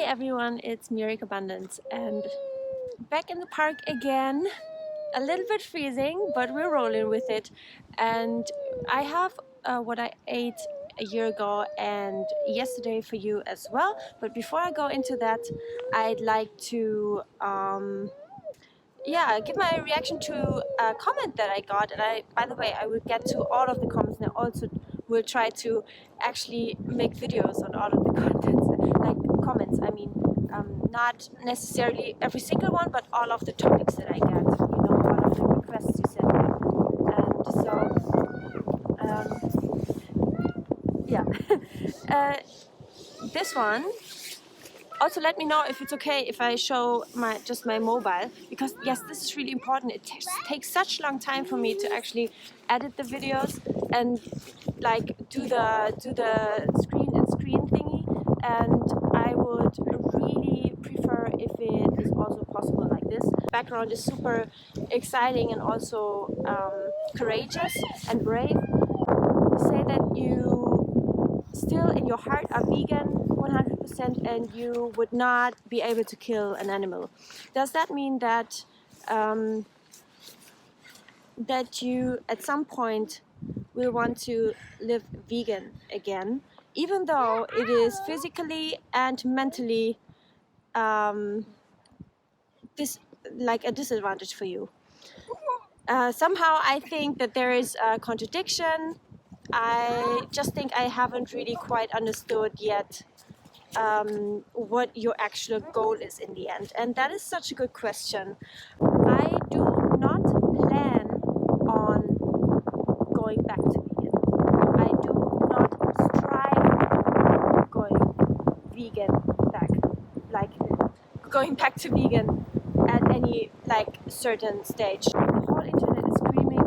everyone, it's Carbundance and back in the park again. A little bit freezing, but we're rolling with it. And I have what I ate a year ago and yesterday for you as well. But before I go into that, I'd like to give my reaction to a comment that I got. And by the way, I will get to all of the comments, and I also will try to actually make videos on all of the contents, like comments. I mean, not necessarily every single one, but all of the topics that I get. All of the requests you send me. And this one. Also, let me know if it's okay if I show just my mobile, because yes, this is really important. It takes such a long time for me to actually edit the videos and like do the screen thingy, and I would really prefer if it is also possible like this. Background is super exciting and also courageous and brave. Say that you still in your heart are vegan 100% and you would not be able to kill an animal. Does that mean that that you at some point will want to live vegan again, even though it is physically and mentally like a disadvantage for you? Somehow I think that there is a contradiction. I just think I haven't really quite understood yet what your actual goal is in the end, and that is such a good question. I do not plan on going back to vegan. I do not strive going back to vegan at any certain stage. The whole internet is screaming,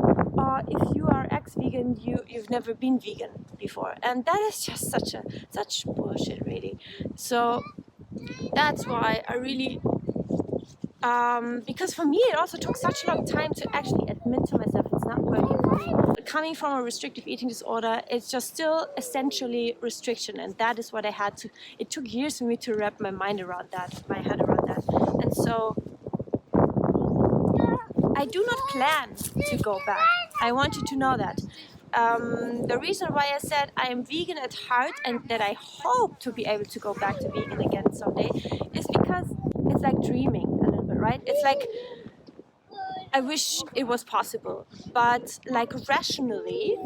if you are ex-vegan, you've never been vegan before, and that is just such bullshit, really. So that's why I really because for me it also took such a long time to actually admit to myself it's not working for me. Coming from a restrictive eating disorder, it's just still essentially restriction, and that is what I had to. It took years for me to wrap my head around that, and so I do not plan to go back. I want you to know that. The reason why I said I am vegan at heart and that I hope to be able to go back to vegan again someday is because it's like dreaming a little bit, right? It's like I wish it was possible, but like rationally,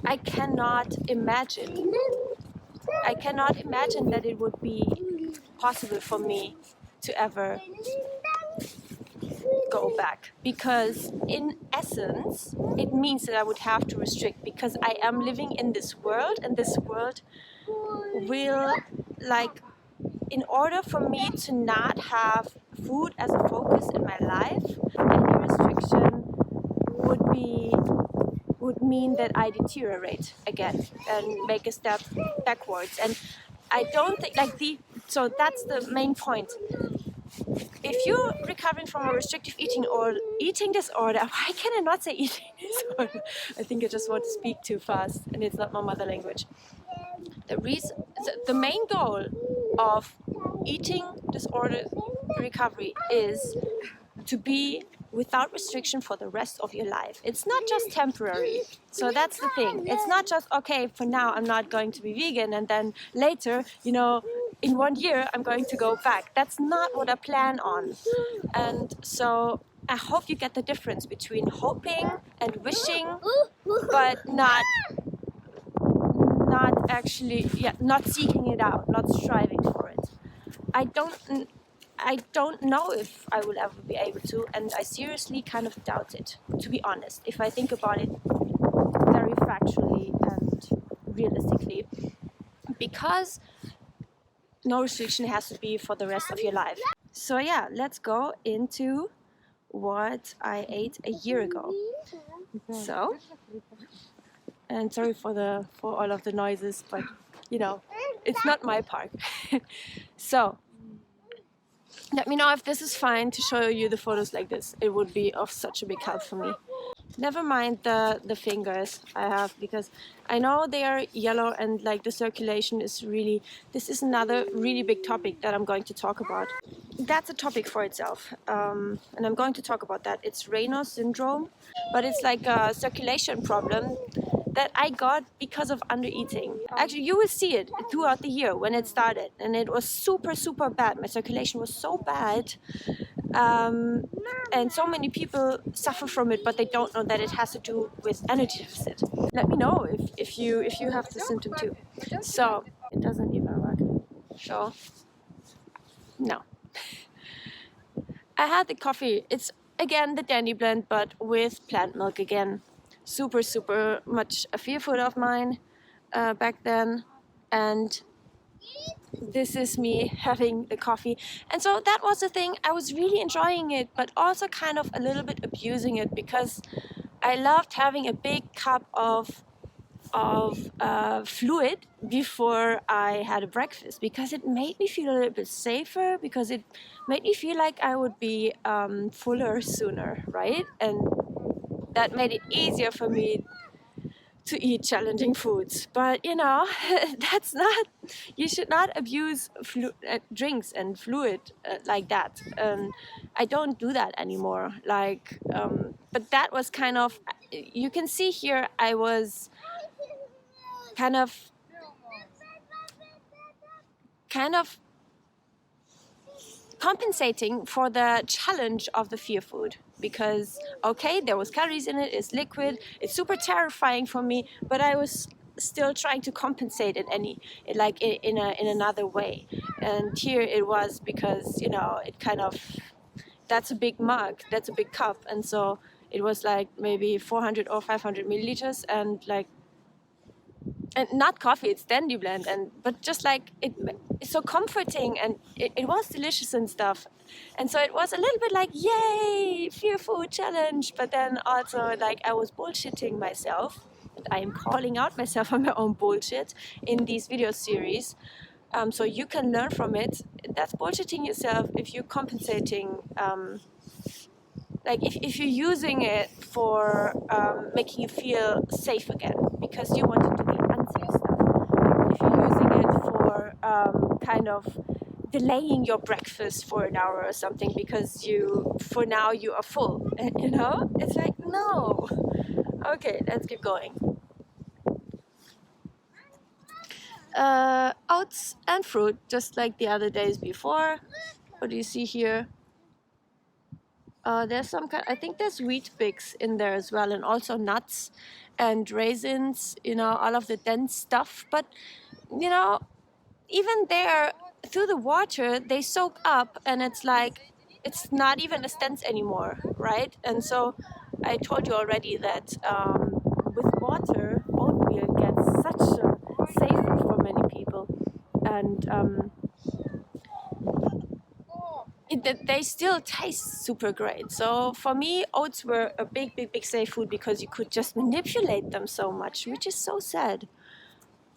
I cannot imagine. I cannot imagine that it would be possible for me to ever go back, because in essence it means that I would have to restrict, because I am living in this world, and this world will, in order for me to not have food as a focus in my life, any restriction would mean that I deteriorate again and make a step backwards. And I don't think so that's the main point. If you're recovering from a restrictive eating or eating disorder, why can I not say eating disorder? I think I just want to speak too fast and it's not my mother language. The main goal of eating disorder recovery is to be without restriction for the rest of your life. It's not just temporary. So that's the thing. It's not just, okay, for now I'm not going to be vegan and then later, in 1 year I'm going to go back. That's not what I plan on. And so I hope you get the difference between hoping and wishing, but not actually, not seeking it out, not striving for it. I don't know if I will ever be able to, and I seriously kind of doubt it, to be honest, if I think about it very factually and realistically, because no restriction has to be for the rest of your life. So yeah, let's go into what I ate a year ago. So, and sorry for all of the noises, but it's not my park. So let me know if this is fine to show you the photos like this. It would be of such a big help for me. Never mind the fingers I have, because I know they are yellow and like the circulation is really, this is another really big topic that I'm going to talk about. That's a topic for itself, and I'm going to talk about that. It's Raynaud syndrome, but it's like a circulation problem that I got because of undereating. Actually, you will see it throughout the year when it started, and it was super bad. My circulation was so bad, and so many people suffer from it, but they don't know that it has to do with energy deficit. Let me know if you have the symptom too. So it doesn't even work. So no. I had the coffee. It's again the Dandy blend, but with plant milk again. Super much a fear food of mine back then, and this is me having the coffee. And so that was the thing. I was really enjoying it, but also kind of a little bit abusing it, because I loved having a big cup of fluid before I had a breakfast, because it made me feel a little bit safer, because it made me feel like I would be fuller sooner, right? And that made it easier for me to eat challenging foods. But you know, that's not, you should not abuse drinks and fluid like that. I don't do that anymore. Like, but that was kind of, you can see here, I was kind of compensating for the challenge of the fear food, because okay, there was calories in it, it's liquid, it's super terrifying for me, but I was still trying to compensate it in another way. And here it was, because you know, it kind of, that's a big mug, that's a big cup, and so it was like maybe 400 or 500 milliliters, and like, and not coffee, it's Dandy blend, and but just like it's so comforting, and it was delicious and stuff. And so it was a little bit like, yay, fear food challenge, but then also like I was bullshitting myself, and I am calling out myself on my own bullshit in these video series, so you can learn from it. That's bullshitting yourself if you're compensating, like if you're using it for making you feel safe again, because you want to do the unsafe stuff. If you're using it for kind of delaying your breakfast for an hour or something, because for now you are full, you know, it's like, no. Okay, let's keep going. Oats and fruit, just like the other days before. What do you see here? There's some kind, I think there's wheat bix in there as well, and also nuts and raisins, you know, all of the dense stuff. But you know, even there, through the water, they soak up, and it's like, it's not even a dense anymore, right? And so I told you already that with water, oatmeal gets such a safer for many people, and they still taste super great. So for me, oats were a big safe food, because you could just manipulate them so much, which is so sad.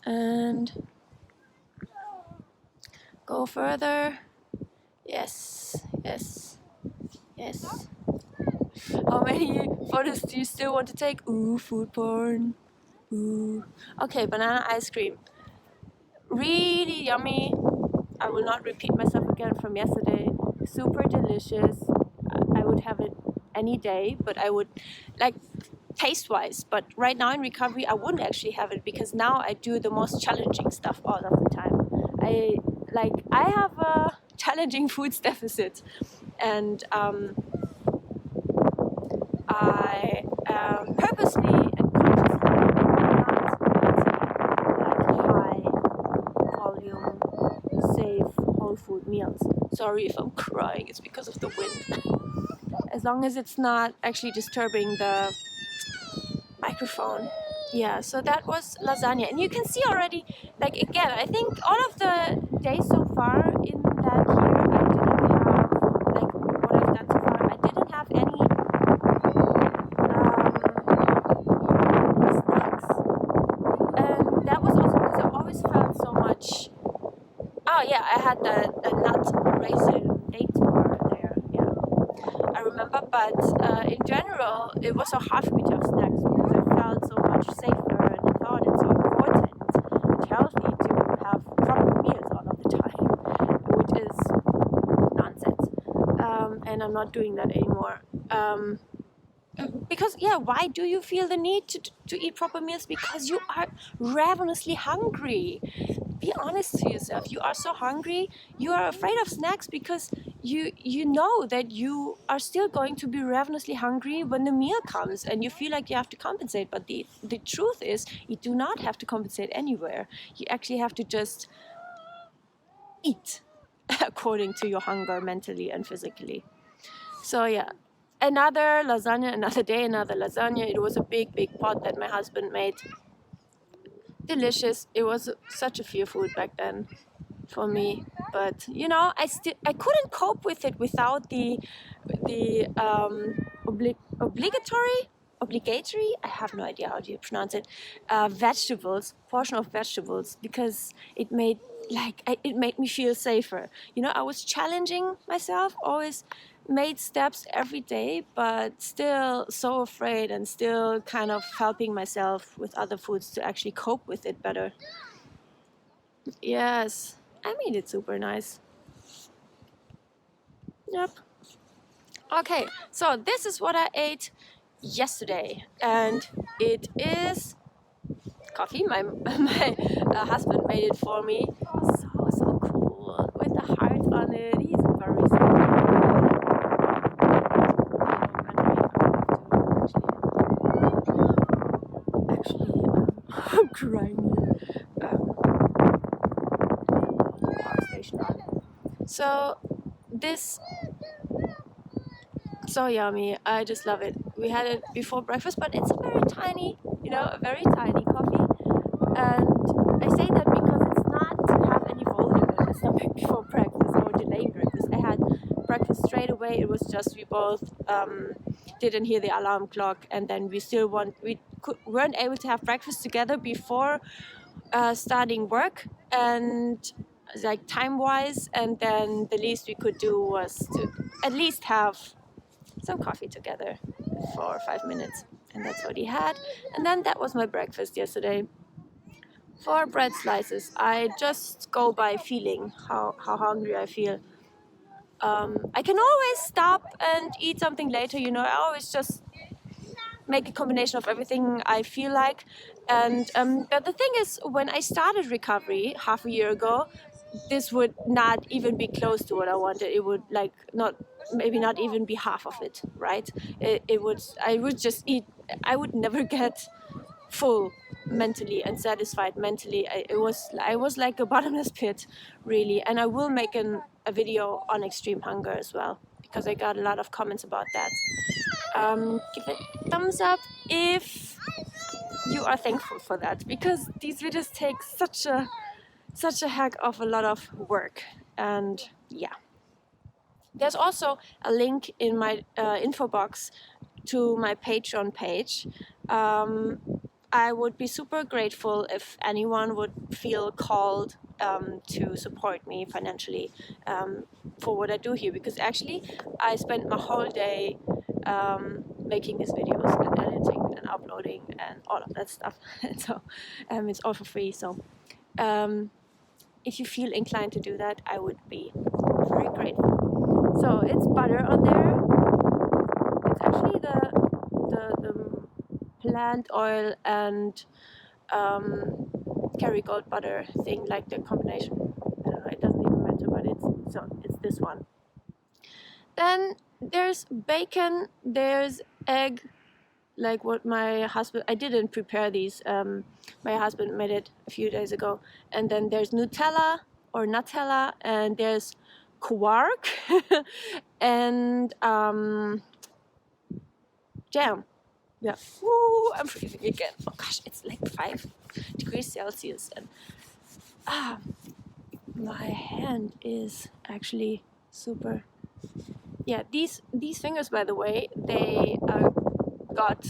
And go further. Yes. How many photos do you still want to take? Ooh, food porn. Ooh. Okay, banana ice cream. Really yummy. I will not repeat myself again from yesterday. Super delicious. I would have it any day, but I would, like, taste-wise. But right now in recovery, I wouldn't actually have it, because now I do the most challenging stuff all of the time. I have a challenging foods deficit, and I purposely and consciously not eating high volume, safe whole food meals. Sorry if I'm crying, it's because of the wind. As long as it's not actually disturbing the microphone. Yeah, so that was lasagna. And you can see already, like, again, I think all of the days so far in that year, I didn't have, like, what I've done so far, I didn't have any snacks. And that was also because I always felt so much. Oh yeah, I had the nut raisin date bar there, yeah. I remember, But in general, it was so hard for me to have snacks because I felt so much safer, and I thought it's so important and healthy to have proper meals all of the time, which is nonsense. And I'm not doing that anymore. Because why do you feel the need to eat proper meals? Because you are ravenously hungry. Be honest to yourself. You are so hungry. You are afraid of snacks because you know that you are still going to be ravenously hungry when the meal comes, and you feel like you have to compensate. But the truth is, you do not have to compensate anywhere. You actually have to just eat according to your hunger, mentally and physically. So yeah. Another lasagna, another day, another lasagna. It was a big pot that my husband made. Delicious. It was such a fear food back then for me. But I couldn't cope with it without the obligatory. I have no idea how to pronounce it. Portion of vegetables, because it made me feel safer. I was challenging myself, always made steps every day, but still so afraid, and still kind of helping myself with other foods to actually cope with it better. Yes, I made it super nice. Yep. Okay, so this is what I ate yesterday, and it is coffee. My husband made it for me. So cool, with the heart on it. He's very sweet. I'm crying here. Power station on. So this, so yummy. I just love it. We had it before breakfast, but it's a very tiny coffee. And I say that because it's not to have any volume in my stomach before breakfast or delaying breakfast. I had breakfast straight away. It was just we both didn't hear the alarm clock, and then we weren't able to have breakfast together before starting work, and like time-wise, and then the least we could do was to at least have some coffee together for 5 minutes, and that's what he had. And then that was my breakfast yesterday. 4 bread slices. I just go by feeling how hungry I feel. I can always stop and eat something later, I always just make a combination of everything I feel like. And but the thing is, when I started recovery half a year ago, this would not even be close to what I wanted. It would maybe not even be half of it, right? I would just eat. I would never get full mentally and satisfied mentally. I was like a bottomless pit, really. And I will make a video on extreme hunger as well, because I got a lot of comments about that. Give it a thumbs up if you are thankful for that, because these videos take such a heck of a lot of work. And yeah, there's also a link in my info box to my Patreon page. I would be super grateful if anyone would feel called to support me financially for what I do here, because actually I spent my whole day making these videos and editing and uploading and all of that stuff. So it's all for free. So if you feel inclined to do that, I would be very grateful. So it's butter on there. It's actually the plant oil and Kerrygold butter thing, like the combination. I don't know, it doesn't even matter, but it's this one. Then there's bacon, there's egg, like what I didn't prepare these, my husband made it a few days ago. And then there's Nutella, and there's quark, and jam. Yeah. Woo, I'm freezing again. Oh gosh, it's like 5 degrees Celsius, and my hand is actually super. Yeah, these fingers, by the way, they got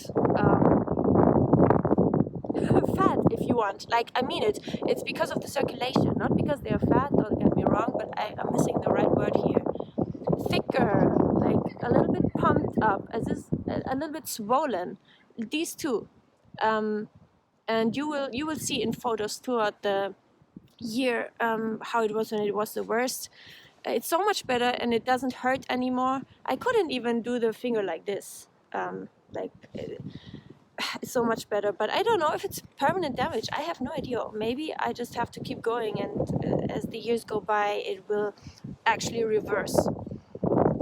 fat, if you want. Like, I mean it. It's because of the circulation, not because they are fat. Don't get me wrong, but I'm missing the right word here. Thicker, like a little bit pumped up. little bit swollen. These two, and you will see in photos throughout the year how it was when it was the worst. It's so much better and it doesn't hurt anymore. I couldn't even do the finger like this. It's so much better, but I don't know if it's permanent damage. I have no idea. Maybe I just have to keep going, and as the years go by, it will actually reverse.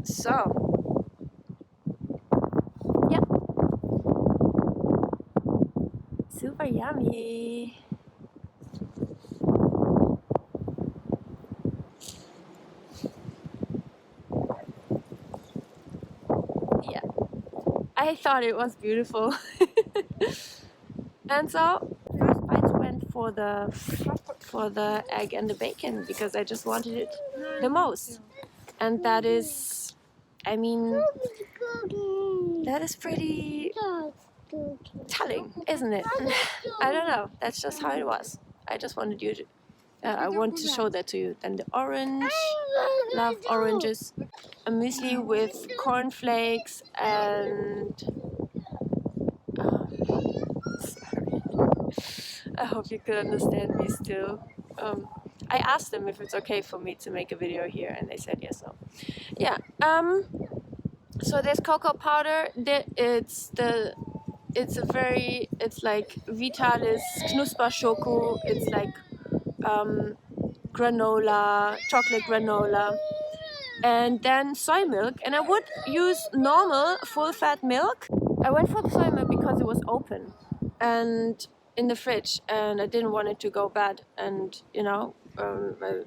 So, yeah, super yummy. Yeah, I thought it was beautiful. And so first bites went for the egg and the bacon because I just wanted it the most. And that is, I mean, that is pretty telling, isn't it? I don't know, that's just how it was. I just wanted you to, I want to show that to you. Then the orange, love oranges. A muesli with cornflakes and I hope you could understand me still. I asked them if it's okay for me to make a video here, and they said yes. So, yeah. So there's cocoa powder. It's like Vitalis Knusper Schoko. It's like granola, chocolate granola, and then soy milk. And I would use normal full-fat milk. I went for the soy milk because it was open and in the fridge, and I didn't want it to go bad. And you know, my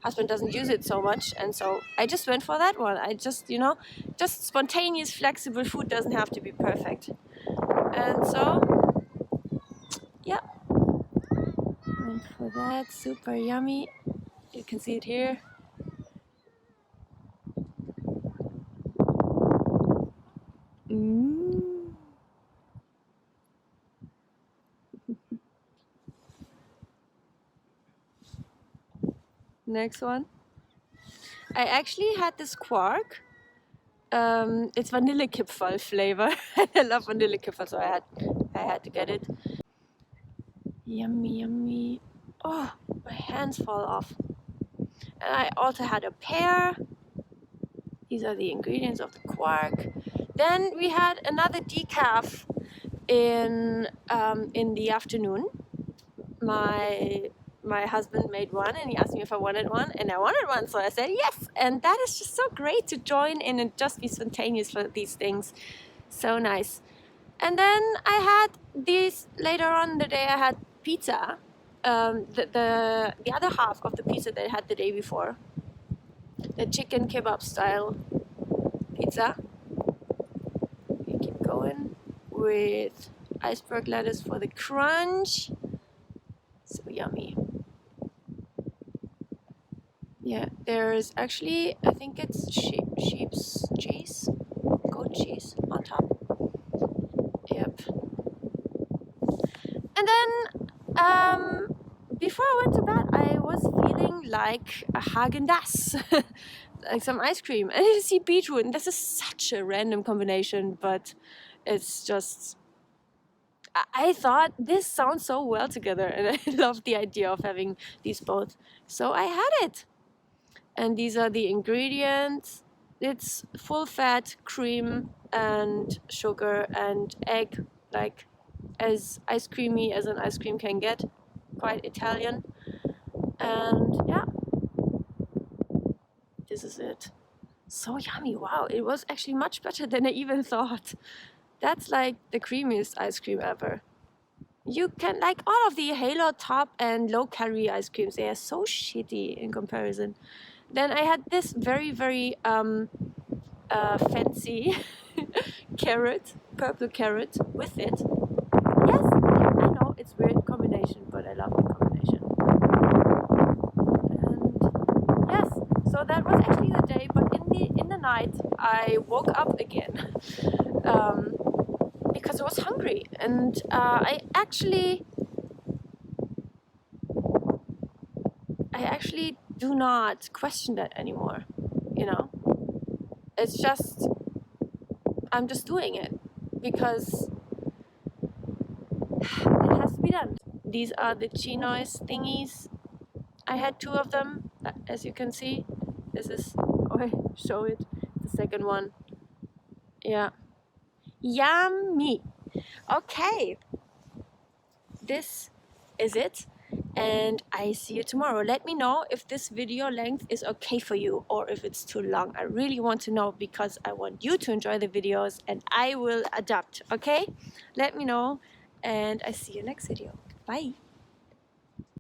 husband doesn't use it so much, and so I just went for that one. I just, you know, just spontaneous, flexible food doesn't have to be perfect. And so, yeah, went for that. Super yummy. You can see it here. Next one. I actually had this quark. It's Vanillekipferl flavor. I love Vanillekipferl, so I had to get it. Yummy, yummy. Oh, my hands fall off. And I also had a pear. These are the ingredients of the quark. Then we had another decaf in the afternoon. My husband made one and he asked me if I wanted one, and I wanted one, so I said yes. And that is just so great to join in and just be spontaneous for these things. So nice. And then I had these later on in the day. I had pizza, the other half of the pizza that I had the day before, the chicken kebab style pizza. We keep going with iceberg lettuce for the crunch. So yummy. Yeah, there's actually, I think it's sheep's cheese, goat cheese on top. Yep. And then, before I went to bed, I was feeling like a Haagen-Dazs, like some ice cream. And I see beetroot, and this is such a random combination, but it's just, I thought this sounds so well together, and I love the idea of having these both. So I had it. And these are the ingredients. It's full fat, cream and sugar and egg, like as ice creamy as an ice cream can get. Quite Italian. And yeah, this is it. So yummy. Wow, it was actually much better than I even thought. That's like the creamiest ice cream ever. You can, like all of the Halo top and low calorie ice creams, they are so shitty in comparison. Then I had this very, very fancy carrot, purple carrot with it. Yes, I know it's weird combination, but I love the combination. And yes, so that was actually the day. But in the night, I woke up again because I was hungry, and I actually do not question that anymore, you know. It's just, I'm just doing it. because it has to be done. These are the chi noise thingies. I had 2 of them, as you can see. This is, oh, I show it, the second one. Yeah. Yummy. Okay. This is it. And I see you tomorrow. Let me know if this video length is okay for you or if it's too long. I really want to know because I want you to enjoy the videos and I will adapt, okay? Let me know and I see you next video. Bye.